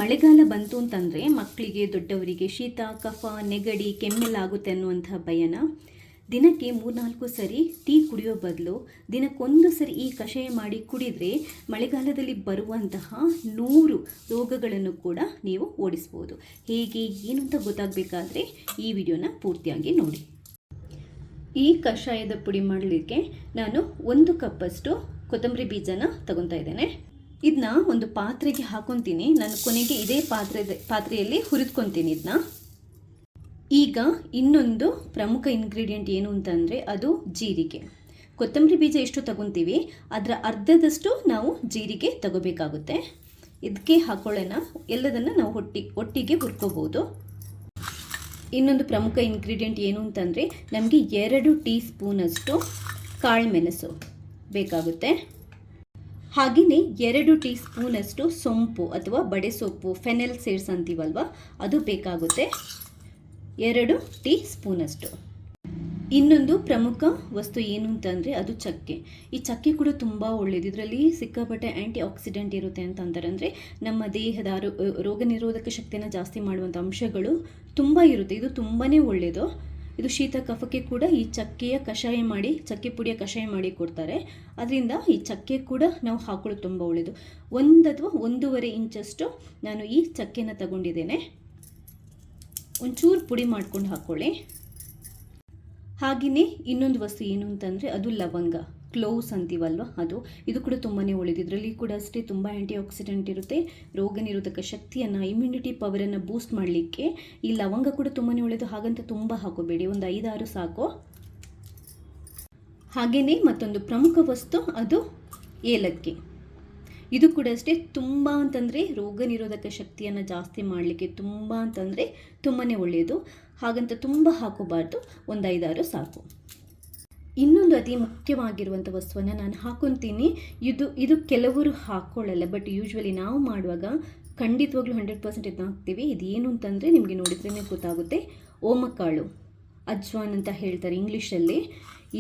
ಮಳೆಗಾಲ ಬಂತು ಅಂತಂದರೆ ಮಕ್ಕಳಿಗೆ ದೊಡ್ಡವರಿಗೆ ಶೀತ ಕಫ ನೆಗಡಿ ಕೆಮ್ಮೆಲ್ಲಾಗುತ್ತೆ ಅನ್ನುವಂಥ ಭಯನ ದಿನಕ್ಕೆ 3-4 ಸರಿ ಟೀ ಕುಡಿಯೋ ಬದಲು ದಿನಕ್ಕೊಂದು ಸರಿ ಈ ಕಷಾಯ ಮಾಡಿ ಕುಡಿದರೆ ಮಳೆಗಾಲದಲ್ಲಿ ಬರುವಂತಹ 100 ರೋಗಗಳನ್ನು ಕೂಡ ನೀವು ಓಡಿಸ್ಬೋದು. ಹೇಗೆ ಏನು ಅಂತ ಗೊತ್ತಾಗಬೇಕಾದ್ರೆ ಈ ವಿಡಿಯೋನ ಪೂರ್ತಿಯಾಗಿ ನೋಡಿ. ಈ ಕಷಾಯದ ಪುಡಿ ಮಾಡಲಿಕ್ಕೆ ನಾನು 1 ಕಪ್ಪಷ್ಟು ಕೊತ್ತಂಬರಿ ಬೀಜನ ತಗೊತಾ ಇದ್ದೇನೆ. ಇದನ್ನ ಒಂದು ಪಾತ್ರೆಗೆ ಹಾಕೊತೀನಿ. ನಾನು ಕೊನೆಗೆ ಇದೇ ಪಾತ್ರೆಯಲ್ಲಿ ಹುರಿದ್ಕೊತೀನಿ ಇದನ್ನ. ಈಗ ಇನ್ನೊಂದು ಪ್ರಮುಖ ಇಂಗ್ರೀಡಿಯೆಂಟ್ ಏನು ಅಂತಂದರೆ ಅದು ಜೀರಿಗೆ. ಕೊತ್ತಂಬರಿ ಬೀಜ ಎಷ್ಟು ತಗೊತೀವಿ ಅದರ ಅರ್ಧದಷ್ಟು ನಾವು ಜೀರಿಗೆ ತಗೋಬೇಕಾಗುತ್ತೆ. ಇದಕ್ಕೆ ಹಾಕೊಳ್ಳೋಣ ಎಲ್ಲದನ್ನು ನಾವು ಒಟ್ಟಿಗೆ ಹುರ್ಕೋಬೋದು. ಇನ್ನೊಂದು ಪ್ರಮುಖ ಇಂಗ್ರೀಡಿಯೆಂಟ್ ಏನು ಅಂತಂದರೆ ನಮಗೆ 2 ಟೀ ಸ್ಪೂನಷ್ಟು ಕಾಳುಮೆಣಸು ಬೇಕಾಗುತ್ತೆ. ಹಾಗೆಯೇ 2 ಟೀ ಸ್ಪೂನಷ್ಟು ಸೊಂಪು ಅಥವಾ ಬಡೆ ಸೊಪ್ಪು ಫೆನೆಲ್ ಸೀಡ್ಸ್ ಅಂತೀವಲ್ವ ಅದು ಬೇಕಾಗುತ್ತೆ. 2 ಟೀ ಸ್ಪೂನಷ್ಟು. ಇನ್ನೊಂದು ಪ್ರಮುಖ ವಸ್ತು ಏನು ಅಂತಂದರೆ ಅದು ಚಕ್ಕೆ. ಈ ಚಕ್ಕೆ ಕೂಡ ತುಂಬ ಒಳ್ಳೆಯದು. ಇದರಲ್ಲಿ ಸಿಕ್ಕಾಪಟ್ಟೆ ಆ್ಯಂಟಿ ಆಕ್ಸಿಡೆಂಟ್ ಇರುತ್ತೆ ಅಂತ ಅಂತಾರೆ. ಅಂದರೆ ನಮ್ಮ ದೇಹದ ರೋಗ ನಿರೋಧಕ ಶಕ್ತಿಯನ್ನು ಜಾಸ್ತಿ ಮಾಡುವಂಥ ಅಂಶಗಳು ತುಂಬ ಇರುತ್ತೆ. ಇದು ತುಂಬಾ ಒಳ್ಳೆಯದು. ಇದು ಶೀತ ಕಫಕ್ಕೆ ಕೂಡ ಈ ಚಕ್ಕೆಯ ಕಷಾಯ ಮಾಡಿ ಚಕ್ಕೆ ಪುಡಿಯ ಕಷಾಯ ಮಾಡಿ ಕೊಡ್ತಾರೆ. ಅದರಿಂದ ಈ ಚಕ್ಕೆ ಕೂಡ ನಾವು ಹಾಕೊಳ್ಳೋದು ತುಂಬ ಒಳ್ಳೆಯದು. 1 ಅಥವಾ 1.5 ಇಂಚಷ್ಟು ನಾನು ಈ ಚಕ್ಕೆನ ತಗೊಂಡಿದ್ದೇನೆ. ಒಂಚೂರು ಪುಡಿ ಮಾಡ್ಕೊಂಡು ಹಾಕ್ಕೊಳ್ಳಿ. ಹಾಗೆಯೇ ಇನ್ನೊಂದು ವಸ್ತು ಏನು ಅಂತಂದರೆ ಅದು ಲವಂಗ, ಕ್ಲೋವ್ಸ್ ಅಂತೀವಲ್ವ ಅದು. ಇದು ಕೂಡ ತುಂಬಾ ಒಳ್ಳೆಯದು. ಇದರಲ್ಲಿ ಕೂಡ ಅಷ್ಟೇ ತುಂಬ ಆ್ಯಂಟಿ ಆಕ್ಸಿಡೆಂಟ್ ಇರುತ್ತೆ. ರೋಗ ನಿರೋಧಕ ಶಕ್ತಿಯನ್ನು ಇಮ್ಯುನಿಟಿ ಪವರನ್ನು ಬೂಸ್ಟ್ ಮಾಡಲಿಕ್ಕೆ ಈ ಲವಂಗ ಕೂಡ ತುಂಬಾ ಒಳ್ಳೆಯದು. ಹಾಗಂತ ತುಂಬ ಹಾಕೋಬೇಡಿ, ಒಂದು 5-6 ಸಾಕು. ಹಾಗೆಯೇ ಮತ್ತೊಂದು ಪ್ರಮುಖ ವಸ್ತು ಅದು ಏಲಕ್ಕಿ. ಇದು ಕೂಡ ಅಷ್ಟೇ ತುಂಬ ಅಂತಂದರೆ ರೋಗ ನಿರೋಧಕ ಶಕ್ತಿಯನ್ನು ಜಾಸ್ತಿ ಮಾಡಲಿಕ್ಕೆ ತುಂಬಾ ಒಳ್ಳೆಯದು. ಹಾಗಂತ ತುಂಬ ಹಾಕೋಬಾರ್ದು, ಒಂದು 5-6 ಸಾಕು. ಇನ್ನೊಂದು ಅತಿ ಮುಖ್ಯವಾಗಿರುವಂಥ ವಸ್ತುವನ್ನು ನಾನು ಹಾಕೊತೀನಿ. ಇದು ಕೆಲವರು ಹಾಕ್ಕೊಳ್ಳಲ್ಲ, ಬಟ್ ಯೂಶ್ವಲಿ ನಾವು ಮಾಡುವಾಗ ಖಂಡಿತವಾಗ್ಲೂ 100% ಇದನ್ನ ಹಾಕ್ತೀವಿ. ಇದೇನು ಅಂತಂದರೆ ನಿಮಗೆ ನೋಡಿದ್ರೇ ಗೊತ್ತಾಗುತ್ತೆ. ಓಮಕಾಳು, ಅಜ್ವಾನ್ ಅಂತ ಹೇಳ್ತಾರೆ ಇಂಗ್ಲೀಷಲ್ಲಿ.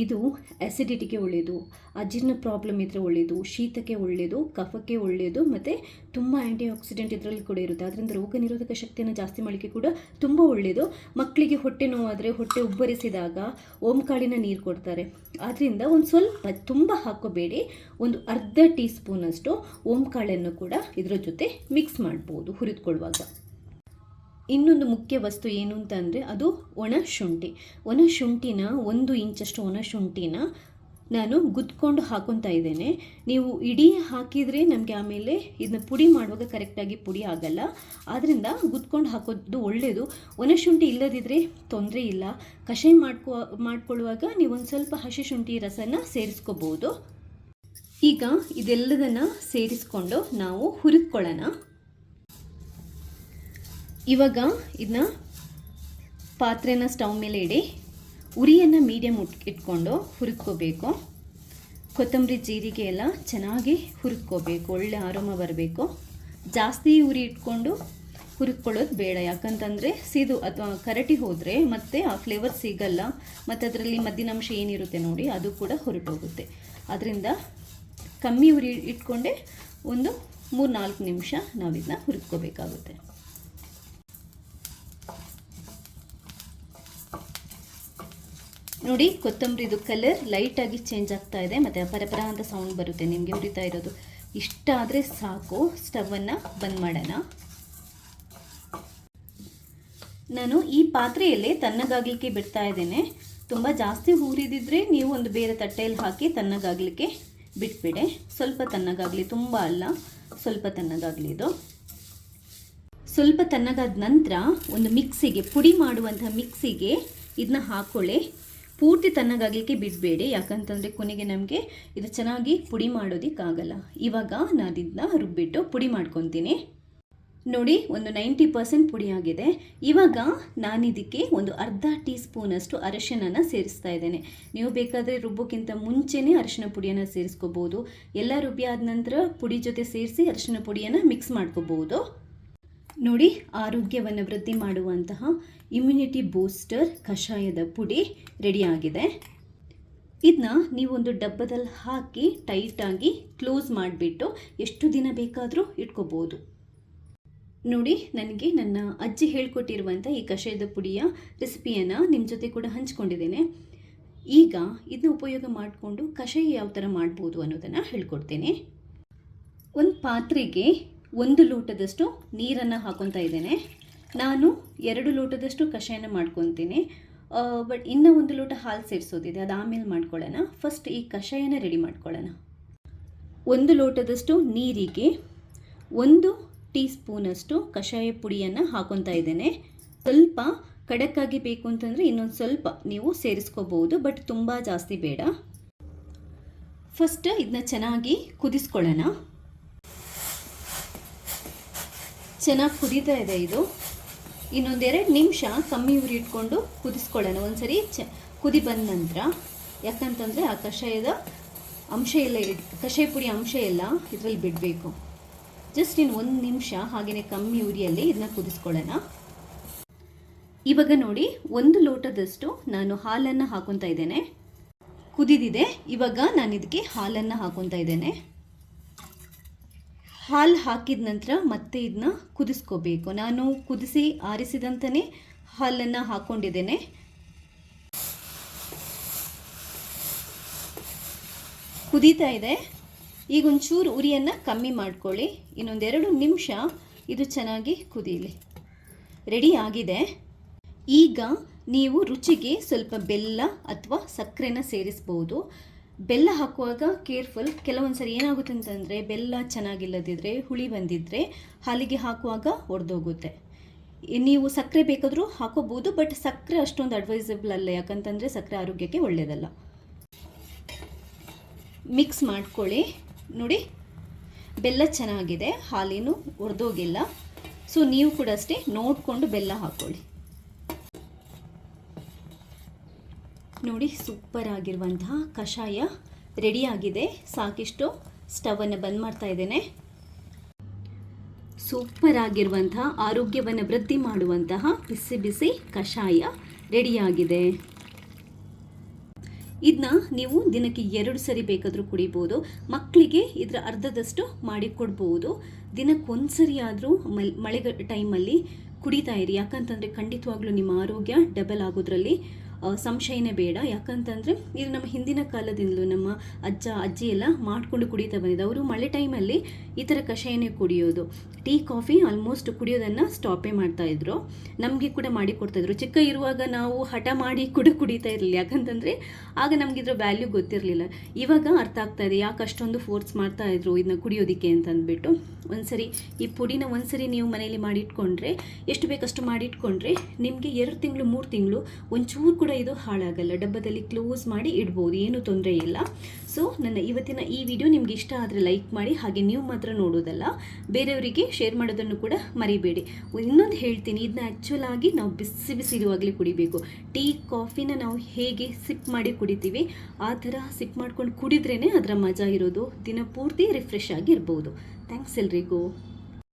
ಇದು ಆ್ಯಸಿಡಿಟಿಗೆ ಒಳ್ಳೆಯದು, ಅಜೀರ್ಣ ಪ್ರಾಬ್ಲಮ್ ಇದ್ದರೆ ಒಳ್ಳೆಯದು, ಶೀತಕ್ಕೆ ಒಳ್ಳೆಯದು, ಕಫಕ್ಕೆ ಒಳ್ಳೆಯದು, ಮತ್ತು ತುಂಬ ಆ್ಯಂಟಿ ಆಕ್ಸಿಡೆಂಟ್ ಇದರಲ್ಲಿ ಕೂಡ ಇರುತ್ತೆ. ಅದರಿಂದ ರೋಗ ನಿರೋಧಕ ಶಕ್ತಿಯನ್ನು ಜಾಸ್ತಿ ಮಾಡಲಿಕ್ಕೆ ಕೂಡ ತುಂಬ ಒಳ್ಳೆಯದು. ಮಕ್ಕಳಿಗೆ ಹೊಟ್ಟೆ ನೋವಾದರೆ, ಹೊಟ್ಟೆ ಉಬ್ಬರಿಸಿದಾಗ ಓಂಕಾಳಿನ ನೀರು ಕೊಡ್ತಾರೆ. ಆದ್ದರಿಂದ ಒಂದು ಸ್ವಲ್ಪ, ತುಂಬ ಹಾಕೋಬೇಡಿ, ಒಂದು ಅರ್ಧ ಟೀ ಸ್ಪೂನಷ್ಟು ಓಂಕಾಳನ್ನು ಕೂಡ ಇದರ ಜೊತೆ ಮಿಕ್ಸ್ ಮಾಡ್ಬೋದು ಹುರಿದುಕೊಳ್ಳುವಾಗ. ಇನ್ನೊಂದು ಮುಖ್ಯ ವಸ್ತು ಏನು ಅಂತಂದರೆ ಅದು ಒಣ ಶುಂಠಿ. ಒಣ ಶುಂಠಿನ 1 ಇಂಚಷ್ಟು ಒಣ ಶುಂಠಿನ ನಾನು ಗುದ್ಕೊಂಡು ಹಾಕೊತಾ ಇದ್ದೇನೆ. ನೀವು ಇಡೀ ಹಾಕಿದರೆ ನಮಗೆ ಆಮೇಲೆ ಇದನ್ನ ಪುಡಿ ಮಾಡುವಾಗ ಕರೆಕ್ಟಾಗಿ ಪುಡಿ ಆಗಲ್ಲ. ಆದ್ದರಿಂದ ಗುದ್ಕೊಂಡು ಹಾಕೋದು ಒಳ್ಳೆಯದು. ಒಣ ಶುಂಠಿ ಇಲ್ಲದಿದ್ದರೆ ತೊಂದರೆ ಇಲ್ಲ. ಕಷಾಯ ಮಾಡ್ಕೊಳ್ಳುವಾಗ ನೀವು ಒಂದು ಸ್ವಲ್ಪ ಹಸಿ ಶುಂಠಿ ರಸನ ಸೇರಿಸ್ಕೋಬೋದು. ಈಗ ಇದೆಲ್ಲದನ್ನು ಸೇರಿಸ್ಕೊಂಡು ನಾವು ಹುರಿದುಕೊಳ್ಳೋಣ. ಇವಾಗ ಇದನ್ನ ಪಾತ್ರೆನ ಸ್ಟವ್ ಮೇಲೆ ಇಡಿ. ಉರಿಯನ್ನು ಮೀಡಿಯಮ್ ಇಟ್ಕೊಂಡು ಹುರಿದ್ಕೋಬೇಕು. ಕೊತ್ತಂಬರಿ ಜೀರಿಗೆ ಎಲ್ಲ ಚೆನ್ನಾಗಿ ಹುರಿದ್ಕೋಬೇಕು, ಒಳ್ಳೆ ಆರೋಮ ಬರಬೇಕು. ಜಾಸ್ತಿ ಉರಿ ಇಟ್ಕೊಂಡು ಹುರಿದ್ಕೊಳ್ಳೋದು ಬೇಡ. ಯಾಕಂತಂದರೆ ಸಿದು ಅಥವಾ ಕರಟಿ ಹೋದರೆ ಮತ್ತೆ ಆ ಫ್ಲೇವರ್ ಸಿಗಲ್ಲ. ಮತ್ತು ಅದರಲ್ಲಿ ಮದ್ದಿನಾಂಶ ಏನಿರುತ್ತೆ ನೋಡಿ ಅದು ಕೂಡ ಹೊರಟೋಗುತ್ತೆ. ಅದರಿಂದ ಕಮ್ಮಿ ಉರಿ ಇಟ್ಕೊಂಡೆ ಒಂದು 3-4 ನಿಮಿಷ ನಾವು ಇದನ್ನ ಹುರಿದ್ಕೋಬೇಕಾಗುತ್ತೆ. ನೋಡಿ, ಕೊತ್ತಂಬರಿದು ಕಲರ್ ಲೈಟಾಗಿ ಚೇಂಜ್ ಆಗ್ತಾ ಇದೆ ಮತ್ತು ಪರಪರ ಅಂತ ಸೌಂಡ್ ಬರುತ್ತೆ ನಿಮಗೆ ಹುರಿತಾ ಇರೋದು. ಇಷ್ಟ ಆದರೆ ಸಾಕು. ಸ್ಟವನ್ನು ಬಂದ್ ಮಾಡೋಣ. ನಾನು ಈ ಪಾತ್ರೆಯಲ್ಲೇ ತಣ್ಣಗಾಗಲಿಕ್ಕೆ ಬಿಡ್ತಾ ಇದ್ದೇನೆ. ತುಂಬ ಜಾಸ್ತಿ ಹುರಿದಿದ್ರೆ ನೀವು ಒಂದು ಬೇರೆ ತಟ್ಟೆಯಲ್ಲಿ ಹಾಕಿ ತಣ್ಣಗಾಗಲಿಕ್ಕೆ ಬಿಟ್ಬಿಡಿ. ಸ್ವಲ್ಪ ತಣ್ಣಗಾಗಲಿ, ತುಂಬ ಅಲ್ಲ, ಸ್ವಲ್ಪ ತಣ್ಣಗಾಗಲಿ. ಇದು ಸ್ವಲ್ಪ ತಣ್ಣಗಾದ ನಂತರ ಒಂದು ಮಿಕ್ಸಿಗೆ, ಪುಡಿ ಮಾಡುವಂಥ ಮಿಕ್ಸಿಗೆ ಇದನ್ನ ಹಾಕ್ಕೊಳ್ಳಿ. ಪೂರ್ತಿ ತಣ್ಣಗಾಗಲಿಕ್ಕೆ ಬಿಡಬೇಡಿ, ಯಾಕಂತಂದರೆ ಕೊನೆಗೆ ನಮಗೆ ಇದು ಚೆನ್ನಾಗಿ ಪುಡಿ ಮಾಡೋದಕ್ಕಾಗಲ್ಲ. ಇವಾಗ ನಾನು ಇದನ್ನ ರುಬ್ಬಿಟ್ಟು ಪುಡಿ ಮಾಡ್ಕೊತೀನಿ. ನೋಡಿ, ಒಂದು 90% ಪುಡಿ ಆಗಿದೆ. ಇವಾಗ ನಾನಿದಕ್ಕೆ ಒಂದು ಅರ್ಧ ಟೀ ಸ್ಪೂನಷ್ಟು ಅರಿಶಿಣನ ಸೇರಿಸ್ತಾ ಇದ್ದೇನೆ. ನೀವು ಬೇಕಾದರೆ ರುಬ್ಬೋಕ್ಕಿಂತ ಮುಂಚೆನೇ ಅರಿಶಿಣ ಪುಡಿಯನ್ನು ಸೇರಿಸ್ಕೋಬೋದು. ಎಲ್ಲ ರುಬ್ಬಿ ಆದ ನಂತರ ಪುಡಿ ಜೊತೆ ಸೇರಿಸಿ ಅರಿಶಿಣ ಪುಡಿಯನ್ನು ಮಿಕ್ಸ್ ಮಾಡ್ಕೋಬೋದು. ನೋಡಿ, ಆರೋಗ್ಯವನ್ನು ವೃದ್ಧಿ ಮಾಡುವಂತಹ ಇಮ್ಯುನಿಟಿ ಬೂಸ್ಟರ್ ಕಷಾಯದ ಪುಡಿ ರೆಡಿಯಾಗಿದೆ. ಇದನ್ನ ನೀವೊಂದು ಡಬ್ಬದಲ್ಲಿ ಹಾಕಿ ಟೈಟಾಗಿ ಕ್ಲೋಸ್ ಮಾಡಿಬಿಟ್ಟು ಎಷ್ಟು ದಿನ ಬೇಕಾದರೂ ಇಟ್ಕೋಬೋದು. ನೋಡಿ, ನನಗೆ ನನ್ನ ಅಜ್ಜಿ ಹೇಳ್ಕೊಟ್ಟಿರುವಂಥ ಈ ಕಷಾಯದ ಪುಡಿಯ ರೆಸಿಪಿಯನ್ನು ನಿಮ್ಮ ಜೊತೆ ಕೂಡ ಹಂಚ್ಕೊಂಡಿದ್ದೇನೆ. ಈಗ ಇದನ್ನ ಉಪಯೋಗ ಮಾಡಿಕೊಂಡು ಕಷಾಯ ಯಾವ ಥರ ಮಾಡ್ಬೋದು ಅನ್ನೋದನ್ನು ಹೇಳ್ಕೊಡ್ತೇನೆ. ಒಂದು ಪಾತ್ರೆಗೆ 1 ಲೋಟದಷ್ಟು ನೀರನ್ನು ಹಾಕೊತಾ ಇದ್ದೇನೆ. ನಾನು 2 ಲೋಟದಷ್ಟು ಕಷಾಯನ ಮಾಡ್ಕೊತೀನಿ. ಬಟ್ ಇನ್ನೂ 1 ಲೋಟ ಹಾಲು ಸೇರಿಸೋದಿದೆ, ಅದು ಆಮೇಲೆ ಮಾಡ್ಕೊಳ್ಳೋಣ. ಫಸ್ಟ್ ಈ ಕಷಾಯನ ರೆಡಿ ಮಾಡ್ಕೊಳ್ಳೋಣ. 1 ಲೋಟದಷ್ಟು ನೀರಿಗೆ 1 ಟೀ ಸ್ಪೂನಷ್ಟು ಕಷಾಯ ಪುಡಿಯನ್ನು ಹಾಕೊತಾ ಇದ್ದೇನೆ. ಸ್ವಲ್ಪ ಖಡಕ್ಕಾಗಿ ಬೇಕು ಅಂತಂದರೆ ಇನ್ನೊಂದು ಸ್ವಲ್ಪ ನೀವು ಸೇರಿಸ್ಕೋಬಹುದು, ಬಟ್ ತುಂಬ ಜಾಸ್ತಿ ಬೇಡ. ಫಸ್ಟ್ ಇದನ್ನ ಚೆನ್ನಾಗಿ ಕುದಿಸ್ಕೊಳ್ಳೋಣ. ಚೆನ್ನಾಗಿ ಕುದೀತಾ ಇದೆ ಇದು. ಇನ್ನೊಂದೆರಡು ನಿಮಿಷ ಕಮ್ಮಿ ಉರಿ ಇಟ್ಕೊಂಡು ಕುದಿಸ್ಕೊಳ್ಳೋಣ. ಒಂದ್ಸರಿ ಕುದಿ ಬಂದ ನಂತರ, ಯಾಕಂತಂದರೆ ಆ ಕಷಾಯದ ಅಂಶ ಎಲ್ಲ ಕಷಾಯ ಪುಡಿ ಅಂಶ ಎಲ್ಲ ಇದರಲ್ಲಿ ಬಿಡಬೇಕು. ಜಸ್ಟ್ ಇನ್ನು 1 ನಿಮಿಷ ಹಾಗೆಯೇ ಕಮ್ಮಿ ಉರಿಯಲ್ಲಿ ಇದನ್ನ ಕುದಿಸ್ಕೊಳ್ಳೋಣ. ಇವಾಗ ನೋಡಿ, 1 ಲೋಟದಷ್ಟು ನಾನು ಹಾಲನ್ನು ಹಾಕೊತಾ ಇದ್ದೇನೆ. ಕುದಿದಿದೆ. ಇವಾಗ ನಾನು ಇದಕ್ಕೆ ಹಾಲನ್ನು ಹಾಕೊತಾ ಇದ್ದೇನೆ. ಹಾಲು ಹಾಕಿದ ನಂತರ ಮತ್ತೆ ಇದನ್ನ ಕುದಿಸ್ಕೋಬೇಕು. ನಾನು ಕುದಿಸಿ ಆರಿಸಿದಂತನೇ ಹಾಲನ್ನು ಹಾಕ್ಕೊಂಡಿದ್ದೇನೆ. ಕುದೀತಾ ಇದೆ. ಈಗ ಒಂಚೂರು ಉರಿಯನ್ನು ಕಮ್ಮಿ ಮಾಡ್ಕೊಳ್ಳಿ. ಇನ್ನೊಂದೆರಡು ನಿಮಿಷ ಇದು ಚೆನ್ನಾಗಿ ಕುದೀಲಿ. ರೆಡಿ ಆಗಿದೆ. ಈಗ ನೀವು ರುಚಿಗೆ ಸ್ವಲ್ಪ ಬೆಲ್ಲ ಅಥವಾ ಸಕ್ಕರೆನ ಸೇರಿಸ್ಬೋದು. ಬೆಲ್ಲ ಹಾಕುವಾಗ ಕೇರ್ಫುಲ್. ಕೆಲವೊಂದು ಸರಿ ಏನಾಗುತ್ತೆ ಅಂತಂದರೆ, ಬೆಲ್ಲ ಚೆನ್ನಾಗಿಲ್ಲದಿದ್ದರೆ, ಹುಳಿ ಬಂದಿದ್ದರೆ ಹಾಲಿಗೆ ಹಾಕುವಾಗ ಒಡೆದೋಗುತ್ತೆ. ನೀವು ಸಕ್ಕರೆ ಬೇಕಾದರೂ ಹಾಕೋಬೋದು, ಬಟ್ ಸಕ್ಕರೆ ಅಷ್ಟೊಂದು ಅಡ್ವೈಸಬಲ್ ಅಲ್ಲ, ಯಾಕಂತಂದರೆ ಸಕ್ಕರೆ ಆರೋಗ್ಯಕ್ಕೆ ಒಳ್ಳೆಯದಲ್ಲ. ಮಿಕ್ಸ್ ಮಾಡ್ಕೊಳ್ಳಿ. ನೋಡಿ, ಬೆಲ್ಲ ಚೆನ್ನಾಗಿದೆ, ಹಾಲೇನು ಒಡೆದೋಗಿಲ್ಲ. ಸೊ ನೀವು ಕೂಡ ಅಷ್ಟೇ ನೋಡಿಕೊಂಡು ಬೆಲ್ಲ ಹಾಕ್ಕೊಳ್ಳಿ. ನೋಡಿ, ಸೂಪರ್ ಆಗಿರುವಂತಹ ಕಷಾಯ ರೆಡಿಯಾಗಿದೆ. ಸಾಕಿಷ್ಟು ಸ್ಟವನ್ನು ಬಂದ್ ಮಾಡ್ತಾ ಇದ್ದೇನೆ. ಸೂಪರ್ ಆಗಿರುವಂತಹ ಆರೋಗ್ಯವನ್ನು ವೃದ್ಧಿ ಮಾಡುವಂತಹ ಬಿಸಿ ಬಿಸಿ ಕಷಾಯ ರೆಡಿಯಾಗಿದೆ. ಇದನ್ನ ನೀವು ದಿನಕ್ಕೆ 2 ಸರಿ ಬೇಕಾದರೂ ಕುಡಿಬೋದು. ಮಕ್ಕಳಿಗೆ ಇದರ ಅರ್ಧದಷ್ಟು ಮಾಡಿ ಕೊಡ್ಬೋದು. ದಿನಕ್ಕೊಂದು ಸರಿ ಆದರೂ ಮಳೆ ಟೈಮಲ್ಲಿ ಕುಡಿತಾ ಇರಿ. ಯಾಕಂತಂದರೆ ಖಂಡಿತವಾಗ್ಲೂ ನಿಮ್ಮ ಆರೋಗ್ಯ ಡಬಲ್ ಆಗೋದ್ರಲ್ಲಿ ಸಂಶಯನೇ ಬೇಡ. ಯಾಕಂತಂದರೆ ಇದು ನಮ್ಮ ಹಿಂದಿನ ಕಾಲದಿಂದಲೂ ನಮ್ಮ ಅಜ್ಜ ಅಜ್ಜಿ ಎಲ್ಲ ಮಾಡಿಕೊಂಡು ಕುಡಿತಾ ಬಂದಿದ್ದು. ಅವರು ಮಳೆ ಟೈಮಲ್ಲಿ ಈ ಥರ ಕಷಾಯನೇ ಕುಡಿಯೋದು. ಟೀ ಕಾಫಿ ಆಲ್ಮೋಸ್ಟ್ ಕುಡಿಯೋದನ್ನು ಸ್ಟಾಪೇ ಮಾಡ್ತಾಯಿದ್ರು. ನಮಗೆ ಕೂಡ ಮಾಡಿ ಕೊಡ್ತಾಯಿದ್ರು. ಚಿಕ್ಕ ಇರುವಾಗ ನಾವು ಹಠ ಮಾಡಿ ಕೂಡ ಕುಡಿತಾ ಇರಲಿಲ್ಲ, ಯಾಕಂತಂದರೆ ಆಗ ನಮಗಿದ್ರ ವ್ಯಾಲ್ಯೂ ಗೊತ್ತಿರಲಿಲ್ಲ. ಇವಾಗ ಅರ್ಥ ಆಗ್ತಾ ಇದೆ ಯಾಕೆ ಅಷ್ಟೊಂದು ಫೋರ್ಸ್ ಮಾಡ್ತಾಯಿದ್ರು ಇದನ್ನ ಕುಡಿಯೋದಕ್ಕೆ ಅಂತಂದ್ಬಿಟ್ಟು. ಒಂದ್ಸರಿ ಈ ಪುಡಿನ ಒಂದ್ಸರಿ ನೀವು ಮನೇಲಿ ಮಾಡಿಟ್ಕೊಂಡ್ರೆ, ಎಷ್ಟು ಬೇಕಷ್ಟು ಮಾಡಿಟ್ಕೊಂಡ್ರೆ ನಿಮಗೆ 2 ತಿಂಗಳು 3 ತಿಂಗಳು ಒಂಚೂರು ಕೂಡ ಇದು ಹಾಳಾಗಲ್ಲ. ಡಬ್ಬದಲ್ಲಿ ಕ್ಲೋಸ್ ಮಾಡಿ ಇಡ್ಬೋದು, ಏನೂ ತೊಂದರೆ ಇಲ್ಲ. ಸೊ ನನ್ನ ಇವತ್ತಿನ ಈ ವಿಡಿಯೋ ನಿಮ್ಗೆ ಇಷ್ಟ ಆದರೆ ಲೈಕ್ ಮಾಡಿ. ಹಾಗೆ ನೀವು ಮಾತ್ರ ನೋಡೋದಲ್ಲ, ಬೇರೆಯವರಿಗೆ ಶೇರ್ ಮಾಡೋದನ್ನು ಕೂಡ ಮರಿಬೇಡಿ. ಇನ್ನೊಂದು ಹೇಳ್ತೀನಿ, ಇದನ್ನ ಆ್ಯಕ್ಚುಲ್ ಆಗಿ ನಾವು ಬಿಸಿ ಬಿಸಿ ಇರುವಾಗಲೇ ಕುಡಿಬೇಕು. ಟೀ ಕಾಫಿನ ನಾವು ಹೇಗೆ ಸಿಪ್ ಮಾಡಿ ಕುಡಿತೀವಿ ಆ ಥರ ಸಿಪ್ ಮಾಡ್ಕೊಂಡು ಕುಡಿದ್ರೇ ಅದರ ಮಜಾ ಇರೋದು. ದಿನ ಪೂರ್ತಿ ರಿಫ್ರೆಶ್ ಆಗಿ ಇರ್ಬೋದು. ಥ್ಯಾಂಕ್ಸ್ ಎಲ್ರಿಗೂ.